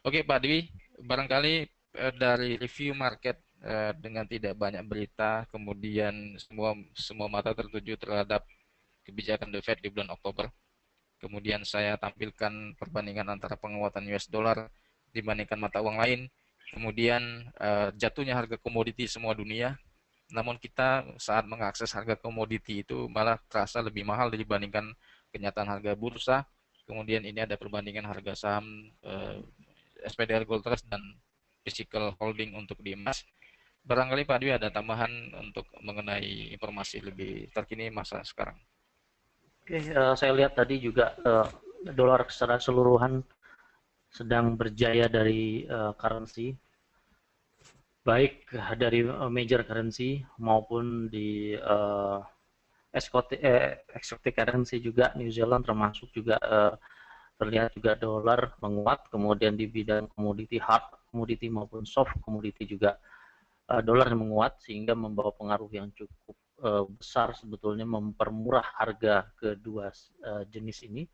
Oke Pak Dwi, barangkali dari review market dengan tidak banyak berita, kemudian semua semua mata tertuju terhadap kebijakan The Fed di bulan Oktober. Kemudian saya tampilkan perbandingan antara penguatan US dollar dibandingkan mata uang lain. Kemudian jatuhnya harga komoditi semua dunia. Namun kita saat mengakses harga komoditi itu malah terasa lebih mahal dibandingkan kenyataan harga bursa. Kemudian ini ada perbandingan harga saham SPDR Gold Trust dan physical holding untuk di emas. Barangkali Pak Dwi ada tambahan untuk mengenai informasi lebih terkini masa sekarang. Oke, saya lihat tadi juga dolar secara keseluruhan sedang berjaya dari currency, baik dari major currency maupun di exotic currency juga. New Zealand termasuk juga terlihat juga dolar menguat, kemudian di bidang komoditi hard komoditi maupun soft komoditi juga dolar yang menguat, sehingga membawa pengaruh yang cukup besar sebetulnya, mempermurah harga kedua jenis ini.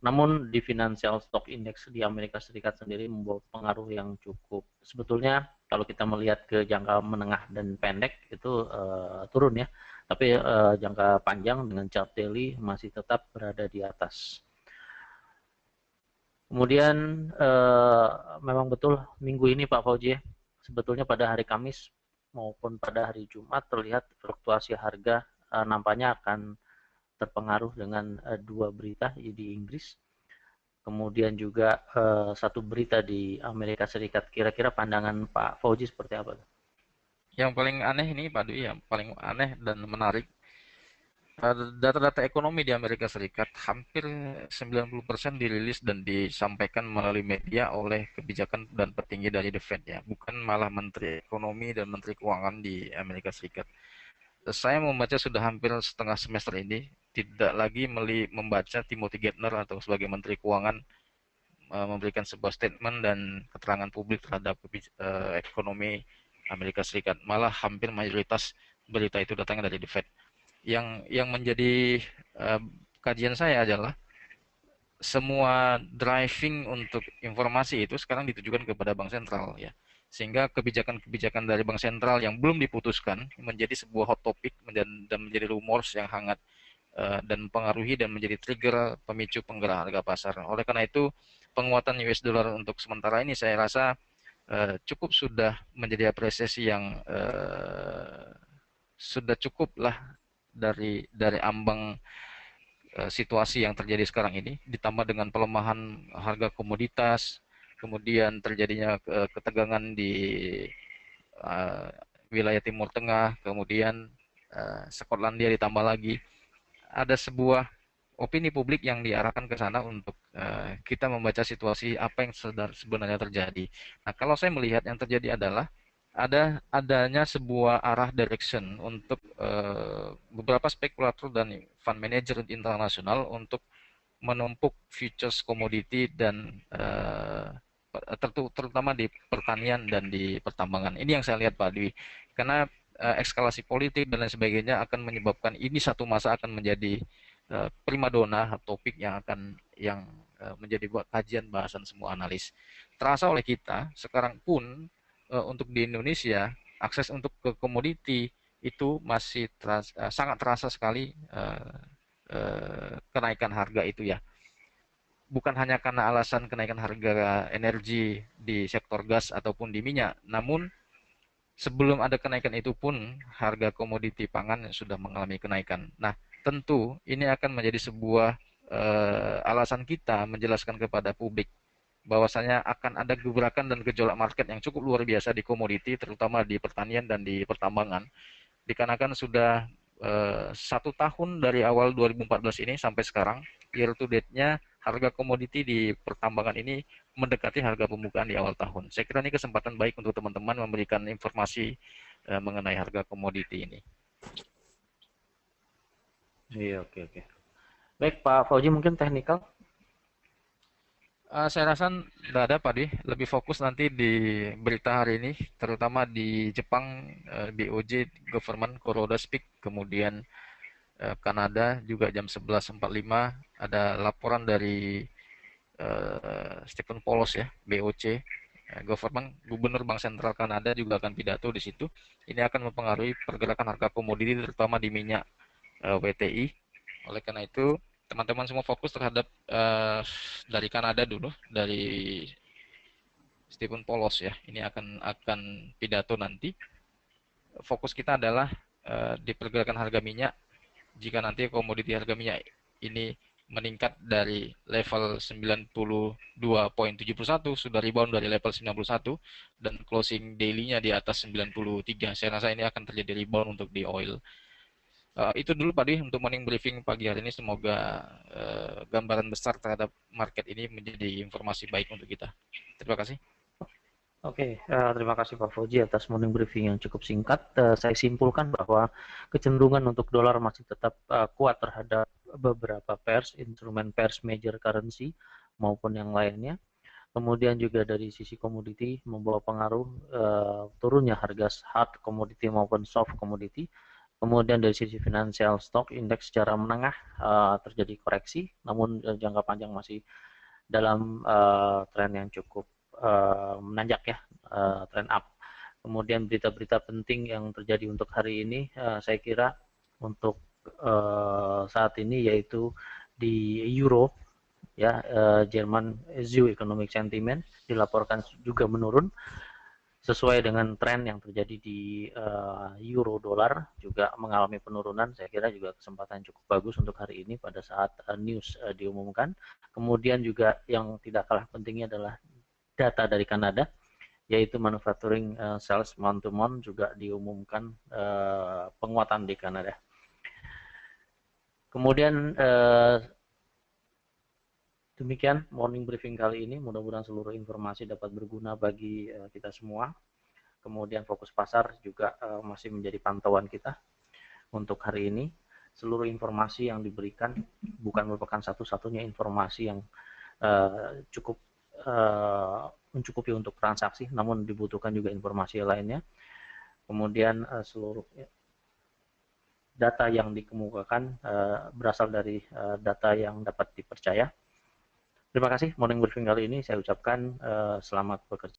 Namun di financial stock index di Amerika Serikat sendiri membawa pengaruh yang cukup, sebetulnya kalau kita melihat ke jangka menengah dan pendek itu turun ya, tapi jangka panjang dengan chart daily masih tetap berada di atas. Kemudian memang betul minggu ini Pak Fauji, sebetulnya pada hari Kamis maupun pada hari Jumat terlihat fluktuasi harga nampaknya akan terpengaruh dengan dua berita di Inggris, kemudian juga satu berita di Amerika Serikat. Kira-kira pandangan Pak Fauji seperti apa? Yang paling aneh ini Pak Dwi, yang paling aneh dan menarik, data-data ekonomi di Amerika Serikat hampir 90% dirilis dan disampaikan melalui media oleh kebijakan dan petinggi dari The Fed ya, bukan malah Menteri Ekonomi dan Menteri Keuangan di Amerika Serikat. Saya membaca sudah hampir setengah semester ini tidak lagi membaca Timothy Geithner atau sebagai Menteri Keuangan memberikan sebuah statement dan keterangan publik terhadap ekonomi Amerika Serikat. Malah hampir mayoritas berita itu datangnya dari The Fed. Yang menjadi uh, kajian saya adalah semua driving untuk informasi itu sekarang ditujukan kepada bank sentral ya, sehingga kebijakan-kebijakan dari bank sentral yang belum diputuskan menjadi sebuah hot topic dan menjadi rumors yang hangat dan mempengaruhi dan menjadi trigger pemicu penggerak harga pasar. Oleh karena itu penguatan US dollar untuk sementara ini saya rasa cukup sudah menjadi apresiasi yang sudah cukup lah dari ambang situasi yang terjadi sekarang ini, ditambah dengan pelemahan harga komoditas, kemudian terjadinya ketegangan di uh, wilayah Timur Tengah, kemudian Skotlandia ditambah lagi, ada sebuah opini publik yang diarahkan ke sana untuk kita membaca situasi apa yang sebenarnya terjadi. Nah, kalau saya melihat yang terjadi adalah adanya sebuah arah direction untuk beberapa spekulator dan fund manager internasional untuk menumpuk futures komoditi dan terutama di pertanian dan di pertambangan. Ini yang saya lihat Pak Dwi. Karena eskalasi politik dan lain sebagainya akan menyebabkan ini satu masa akan menjadi primadona topik yang menjadi kajian bahasan semua analis. Terasa oleh kita sekarang pun untuk di Indonesia akses untuk ke komoditi itu masih sangat terasa sekali kenaikan harga itu ya, bukan hanya karena alasan kenaikan harga energi di sektor gas ataupun di minyak, namun sebelum ada kenaikan itu pun harga komoditi pangan sudah mengalami kenaikan. Nah, tentu ini akan menjadi sebuah alasan kita menjelaskan kepada publik bahwasanya akan ada gebrakan dan gejolak market yang cukup luar biasa di komoditi, terutama di pertanian dan di pertambangan, dikarenakan sudah 1 tahun dari awal 2014 ini sampai sekarang, year to date-nya harga komoditi di pertambangan ini mendekati harga pembukaan di awal tahun. Saya kira ini kesempatan baik untuk teman-teman memberikan informasi mengenai harga komoditi ini. Iya, oke, oke. Baik Pak Fauji, mungkin teknikal. Saya rasa tidak ada Pak Dwi, lebih fokus nanti di berita hari ini, terutama di Jepang, BOJ Government Kuroda Speak, kemudian Kanada juga jam 11.45 ada laporan dari Stephen Paulos ya, BOC, Gubernur Bank Sentral Kanada juga akan pidato di situ. Ini akan mempengaruhi pergerakan harga komoditi terutama di minyak WTI. Oleh karena itu, teman-teman semua fokus terhadap dari Kanada dulu, dari Stephen Paulos ya. Ini akan pidato nanti. Fokus kita adalah di pergerakan harga minyak. Jika nanti komoditi harga minyak ini meningkat dari level 92,71 sudah rebound dari level 91 dan closing daily-nya di atas 93. Saya rasa ini akan terjadi rebound untuk di oil. Itu dulu Pak Dwi untuk morning briefing pagi hari ini. Semoga gambaran besar terhadap market ini menjadi informasi baik untuk kita. Terima kasih. Oke, terima kasih Pak Fauzi atas morning briefing yang cukup singkat. Saya simpulkan bahwa kecenderungan untuk dolar masih tetap kuat terhadap beberapa pairs, instrumen pairs major currency maupun yang lainnya. Kemudian juga dari sisi komoditi membawa pengaruh turunnya harga hard komoditi maupun soft komoditi. Kemudian dari sisi financial stock index secara menengah terjadi koreksi, namun jangka panjang masih dalam tren yang cukup menanjak ya, tren up. Kemudian berita-berita penting yang terjadi untuk hari ini, saya kira untuk saat ini yaitu di Euro ya, Jerman EU Economic Sentiment dilaporkan juga menurun sesuai dengan tren yang terjadi di euro dolar juga mengalami penurunan. Saya kira juga kesempatan cukup bagus untuk hari ini pada saat news diumumkan. Kemudian juga yang tidak kalah pentingnya adalah data dari Kanada, yaitu manufacturing sales month to month juga diumumkan penguatan di Kanada. Kemudian demikian morning briefing kali ini, mudah-mudahan seluruh informasi dapat berguna bagi kita semua. Kemudian fokus pasar juga masih menjadi pantauan kita untuk hari ini. Seluruh informasi yang diberikan bukan merupakan satu-satunya informasi yang cukup mencukupi untuk transaksi, namun dibutuhkan juga informasi lainnya. Kemudian seluruh data yang dikemukakan berasal dari data yang dapat dipercaya. Terima kasih morning briefing kali ini. Saya ucapkan selamat bekerja.